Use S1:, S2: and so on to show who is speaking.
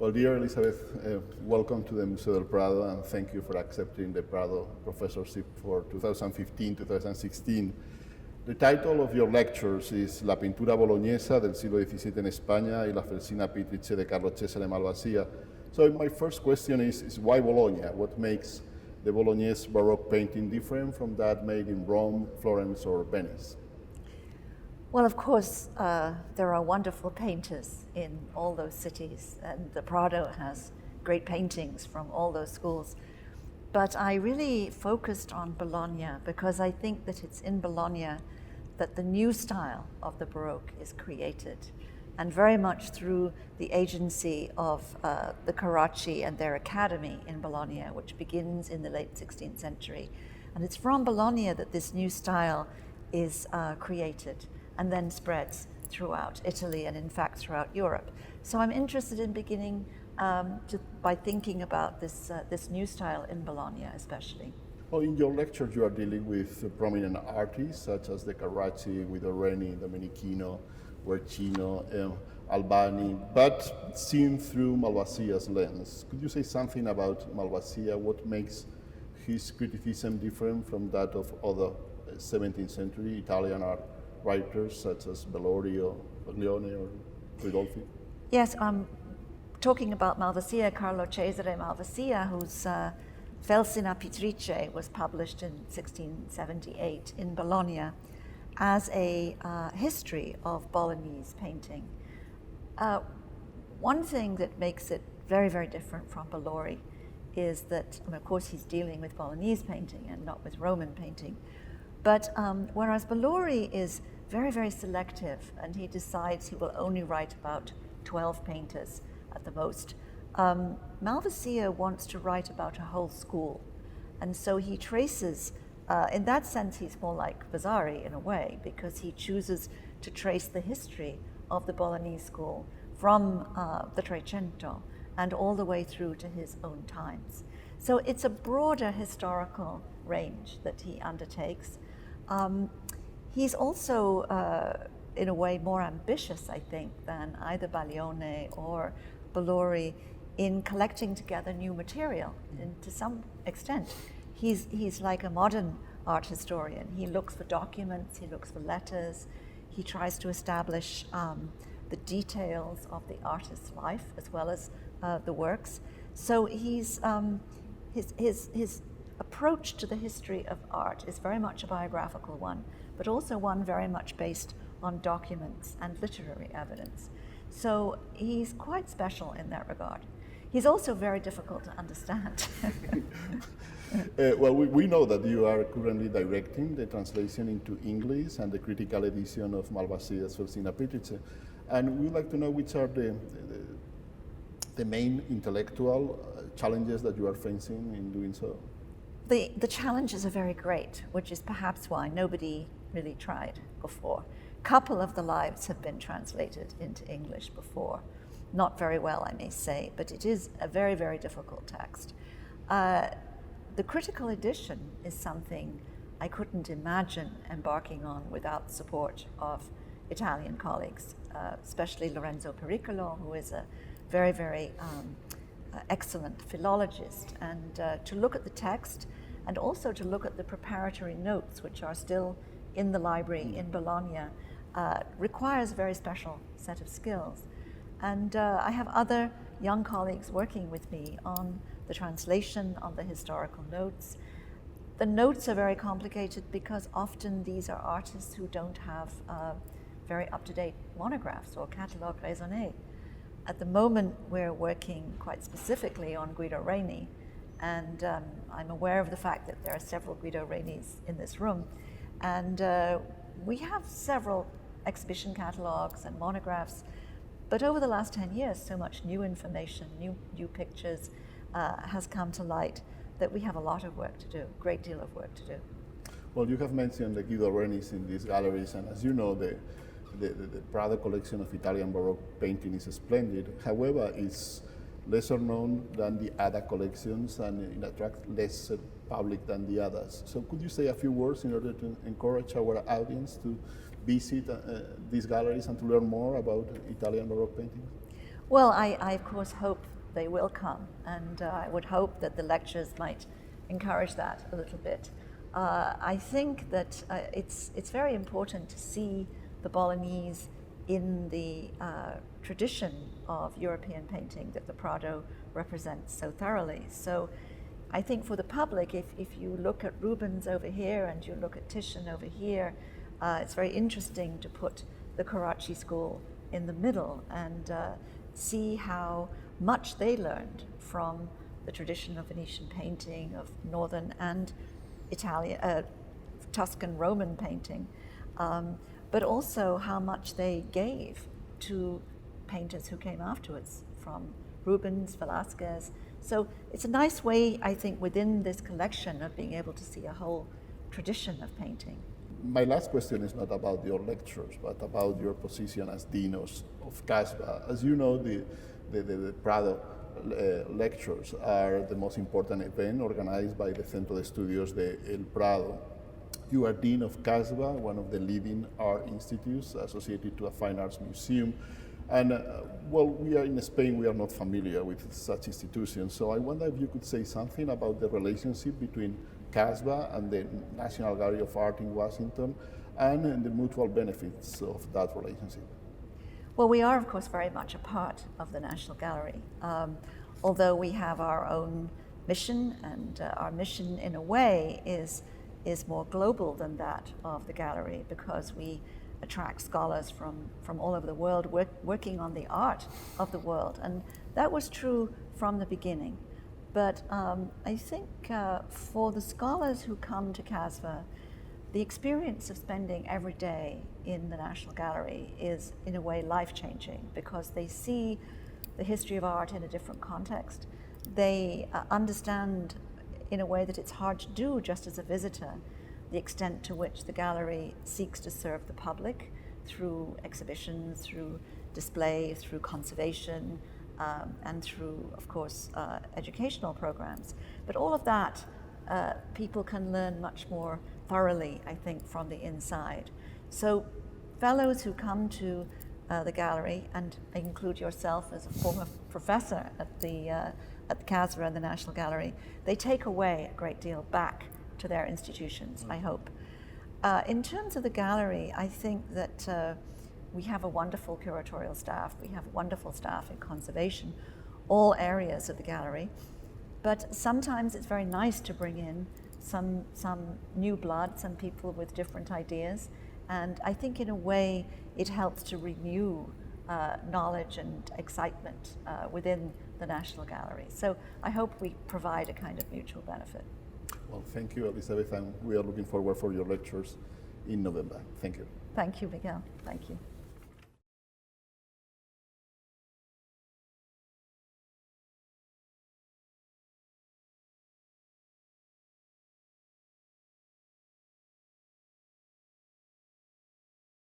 S1: Well, dear Elizabeth, welcome to the Museo del Prado, and thank you for accepting the Prado professorship for 2015-2016. The title of your lectures is La pintura bolognesa del siglo XVII en España y la Felsina Pitrice de Carlo Cesare Malvasia. So my first question is why Bologna? What makes the Bolognese Baroque painting different from that made in Rome, Florence, or Venice?
S2: Well, of course, there are wonderful painters in all those cities, and the Prado has great paintings from all those schools. But I really focused on Bologna because I think that it's in Bologna that the new style of the Baroque is created, and very much through the agency of the Carracci and their academy in Bologna, which begins in the late 16th century. And it's from Bologna that this new style is created and then spreads throughout Italy and in fact throughout Europe. So I'm interested in beginning by thinking about this new style in Bologna especially.
S1: Well, in your lectures you are dealing with prominent artists such as the Carracci, Guido Reni, Domenichino, Guercino, Albani, but seen through Malvasia's lens. Could you say something about Malvasia? What makes his criticism different from that of other 17th century Italian art writers such as Bellorio, Baglione, or Ridolfi?
S2: Yes, I'm talking about Malvasia, Carlo Cesare Malvasia, whose Felsina Pitrice was published in 1678 in Bologna as a history of Bolognese painting. One thing that makes it very, very different from Bellori is that, of course, he's dealing with Bolognese painting and not with Roman painting. But whereas Bellori is very, very selective, and he decides he will only write about 12 painters at the most, Malvasia wants to write about a whole school. And so he traces, in that sense, he's more like Vasari in a way, because he chooses to trace the history of the Bolognese school from the Trecento and all the way through to his own times. So it's a broader historical range that he undertakes. He's also, in a way, more ambitious, I think, than either Baglione or Bellori in collecting together new material. And to some extent, he's like a modern art historian. He looks for documents, he looks for letters, he tries to establish the details of the artist's life as well as the works. So his approach to the history of art is very much a biographical one, but also one very much based on documents and literary evidence. So he's quite special in that regard. He's also very difficult to understand.
S1: Well, we know that you are currently directing the translation into English and the critical edition of Malvasia's Felsina Pitrice. And we would like to know which are the main intellectual challenges that you are facing in doing so.
S2: The challenges are very great, which is perhaps why nobody really tried before. A couple of the lives have been translated into English before. Not very well, I may say, but it is a very, very difficult text. The critical edition is something I couldn't imagine embarking on without the support of Italian colleagues, especially Lorenzo Pericolo, who is a very, very excellent philologist. And to look at the text and also to look at the preparatory notes, which are still in the library in Bologna, requires a very special set of skills. And I have other young colleagues working with me on the translation, on the historical notes. The notes are very complicated because often these are artists who don't have very up-to-date monographs or catalogue raisonné. At the moment, we're working quite specifically on Guido Reni, and I'm aware of the fact that there are several Guido Renis in this room. And we have several exhibition catalogues and monographs, but over the last 10 years, so much new information, new pictures has come to light that we have a lot of work to do, a great deal of work to do.
S1: Well, you have mentioned the Guido Renis in these galleries, and as you know, the Prado collection of Italian Baroque painting is splendid. However, it's lesser known than the other collections and it attracts less public than the others. So could you say a few words in order to encourage our audience to visit these galleries and to learn more about Italian Baroque painting?
S2: Well, I of course hope they will come. And I would hope that the lectures might encourage that a little bit. I think that it's very important to see the Bolognese in the tradition of European painting that the Prado represents so thoroughly. So I think for the public, if you look at Rubens over here and you look at Titian over here, it's very interesting to put the Carracci school in the middle and see how much they learned from the tradition of Venetian painting, of Northern and Italian, Tuscan Roman painting, but also how much they gave to painters who came afterwards, from Rubens, Velázquez. So it's a nice way, I think, within this collection of being able to see a whole tradition of painting.
S1: My last question is not about your lectures, but about your position as Dean of CASBA. As you know, the Prado lectures are the most important event organized by the Centro de Estudios de El Prado. You are Dean of CASBA, one of the leading art institutes associated to a fine arts museum. And well, we are in Spain, we are not familiar with such institutions. So I wonder if you could say something about the relationship between CASBA and the National Gallery of Art in Washington and the mutual benefits of that relationship.
S2: Well, we are, of course, very much a part of the National Gallery, although we have our own mission, and our mission, in a way, is more global than that of the gallery, because we attract scholars from all over the world working on the art of the world. And that was true from the beginning. But I think for the scholars who come to CASBA, the experience of spending every day in the National Gallery is, in a way, life-changing, because they see the history of art in a different context. They understand, in a way that it's hard to do just as a visitor, the extent to which the gallery seeks to serve the public through exhibitions, through displays, through conservation, and through, of course, educational programs. But all of that, people can learn much more thoroughly, I think, from the inside. So fellows who come to the gallery, and I include yourself as a former professor at the CASBA and the National Gallery, they take away a great deal back to their institutions, I hope. In terms of the gallery, I think that we have a wonderful curatorial staff, we have wonderful staff in conservation, all areas of the gallery, but sometimes it's very nice to bring in some new blood, some people with different ideas, and I think in a way it helps to renew knowledge and excitement within the National Gallery. So I hope we provide a kind of mutual benefit.
S1: Well, thank you, Elizabeth, and we are looking forward for your lectures in November. Thank you.
S2: Thank you, Miguel. Thank you.